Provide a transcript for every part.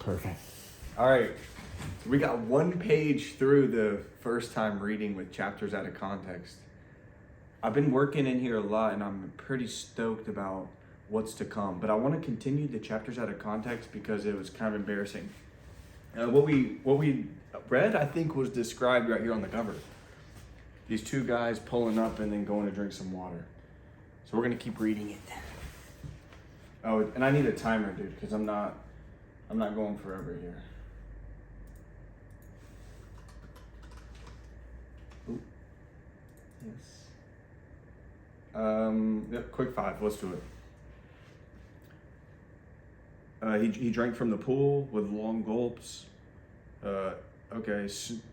Perfect. All right. We got one page through the first time reading with chapters out of context. I've been working in here a lot and I'm pretty stoked about what's to come, but I want to continue the chapters out of context because it was kind of embarrassing. What we read, I think, was described right here on the cover. These two guys pulling up and then going to drink some water. So we're gonna keep reading it. Oh, and I need a timer, dude, because I'm not going forever here. Ooh. Yes. Yep, quick 5. Let's do it. He drank from the pool with long gulps.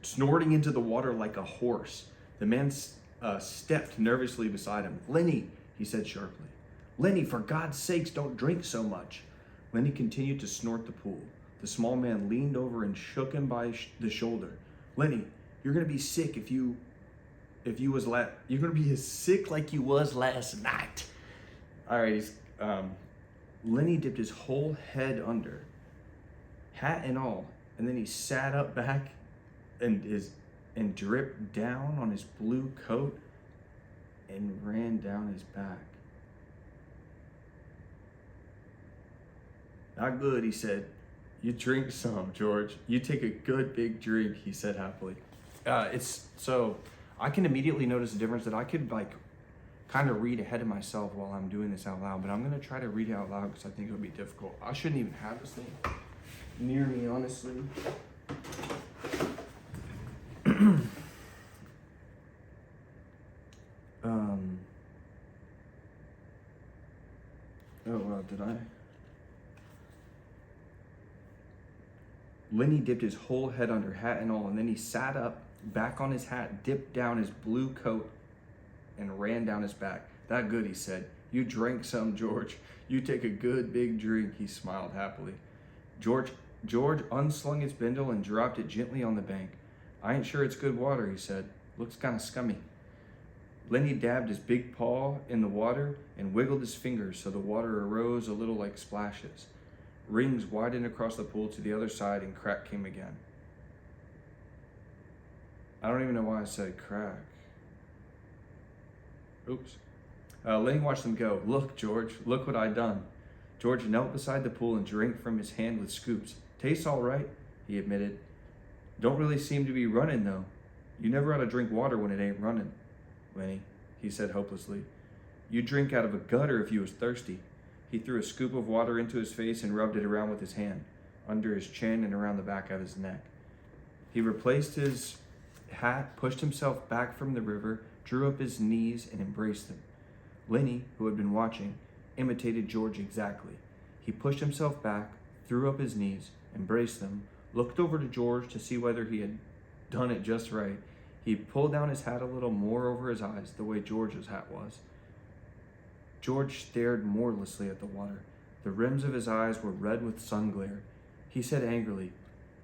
Snorting into the water like a horse. The man stepped nervously beside him. "Lenny," he said sharply. "Lenny, for God's sakes, don't drink so much." Lenny continued to snort the pool. The small man leaned over and shook him by the shoulder. "Lenny, you're gonna be sick you're gonna be as sick like you was last night." All right, Lenny dipped his whole head under, hat and all, and then he sat up back and dripped down on his blue coat and ran down his back. "Not good," he said. "You drink some, George. You take a good big drink," he said happily. I can immediately notice a difference that I could kind of read ahead of myself while I'm doing this out loud, but I'm gonna try to read it out loud because I think it'll be difficult. I shouldn't even have this thing near me, honestly. Did I? Lenny dipped his whole head under, hat and all, and then he sat up, back on his hat, dipped down his blue coat, and ran down his back. "That good," he said. "You drank some, George. You take a good big drink," he smiled happily. George unslung his bindle and dropped it gently on the bank. "I ain't sure it's good water," he said. "Looks kind of scummy." Lenny dabbed his big paw in the water and wiggled his fingers so the water arose a little like splashes. Rings widened across the pool to the other side and crack came again. I don't even know why I said crack. Oops. Lenny watched them go. "Look, George, look what I done." George knelt beside the pool and drank from his hand with scoops. "Tastes all right," he admitted. "Don't really seem to be running, though. You never ought to drink water when it ain't running, Lenny," he said hopelessly. "You drink out of a gutter if you was thirsty." He threw a scoop of water into his face and rubbed it around with his hand, under his chin and around the back of his neck. He replaced his hat, pushed himself back from the river, drew up his knees, and embraced them. Lenny, who had been watching, imitated George exactly. He pushed himself back, threw up his knees, embraced them, looked over to George to see whether he had done it just right. He pulled down his hat a little more over his eyes, the way George's hat was. George stared morelessly at the water. The rims of his eyes were red with sun glare. He said angrily,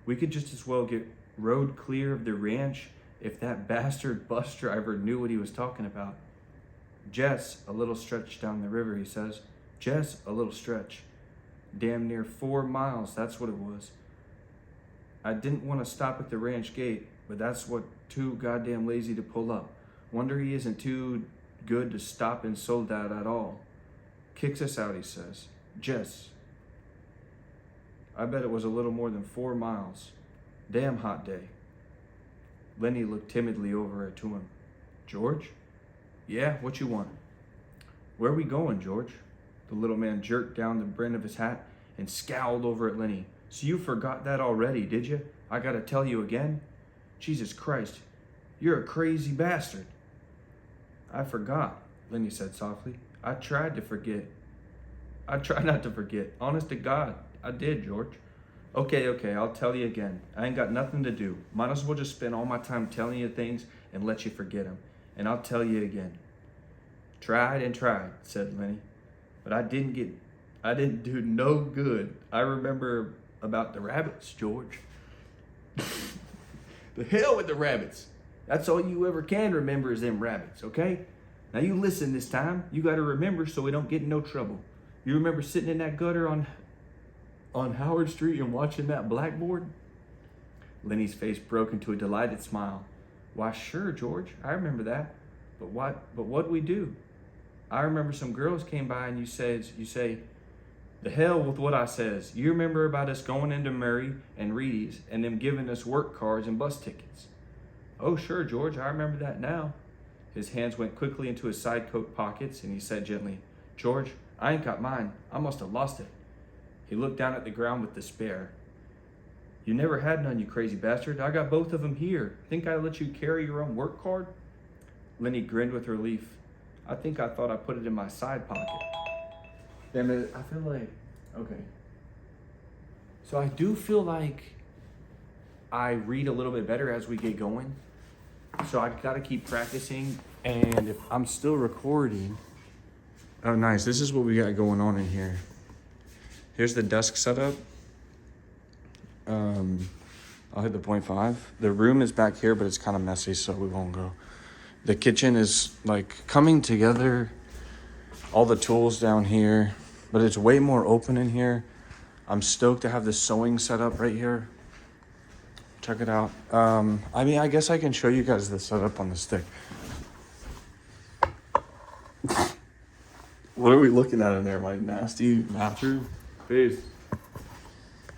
"We could just as well get rode clear of the ranch if that bastard bus driver knew what he was talking about." "Jess, a little stretch down the river," he says. "Jess, a little stretch. Damn near 4 miles, that's what it was. I didn't want to stop at the ranch gate, but that's what too goddamn lazy to pull up. Wonder he isn't too good to stop in Soledad at all. Kicks us out," he says. "Jess, I bet it was a little more than 4 miles. Damn hot day." Lenny looked timidly over to him. "George?" "Yeah, what you want?" "Where we going, George?" The little man jerked down the brim of his hat and scowled over at Lenny. "So you forgot that already, did you? I gotta tell you again? Jesus Christ, you're a crazy bastard." "I forgot," Lenny said softly. I tried to forget. I try not to forget. Honest to God, I did, George." Okay, I'll tell you again. I ain't got nothing to do. Might as well just spend all my time telling you things and let you forget them. And I'll tell you again." Tried and tried," said Lenny. "But I didn't do no good. I remember about the rabbits, George." "The hell with the rabbits. That's all you ever can remember is them rabbits, okay? Now you listen this time. You got to remember so we don't get in no trouble. You remember sitting in that gutter on on Howard Street and watching that blackboard? Lenny's face broke into a delighted smile. Why, sure, George, I remember that. But what'd we do? I remember some girls came by and you say, the hell with what I says. You remember about us going into Murray and Reedy's and them giving us work cards and bus tickets. Oh, sure, George, I remember that now. His hands went quickly into his side coat pockets and he said gently, George, I ain't got mine. I must have lost it. He looked down at the ground with despair. You never had none, you crazy bastard. I got both of them here. Think I let you carry your own work card? Lenny grinned with relief. I thought I put it in my side pocket. Damn it, I feel like, okay. So I do feel like I read a little bit better as we get going. So I gotta keep practicing. And if I'm still recording, oh nice, this is what we got going on in here. Here's the desk setup. I'll hit the 0.5. The room is back here, but it's kind of messy, so we won't go. The kitchen is like coming together. All the tools down here, but it's way more open in here. I'm stoked to have the sewing set up right here. Check it out. I mean, I guess I can show you guys the setup on the stick. What are we looking at in there? My nasty bathroom? Peace.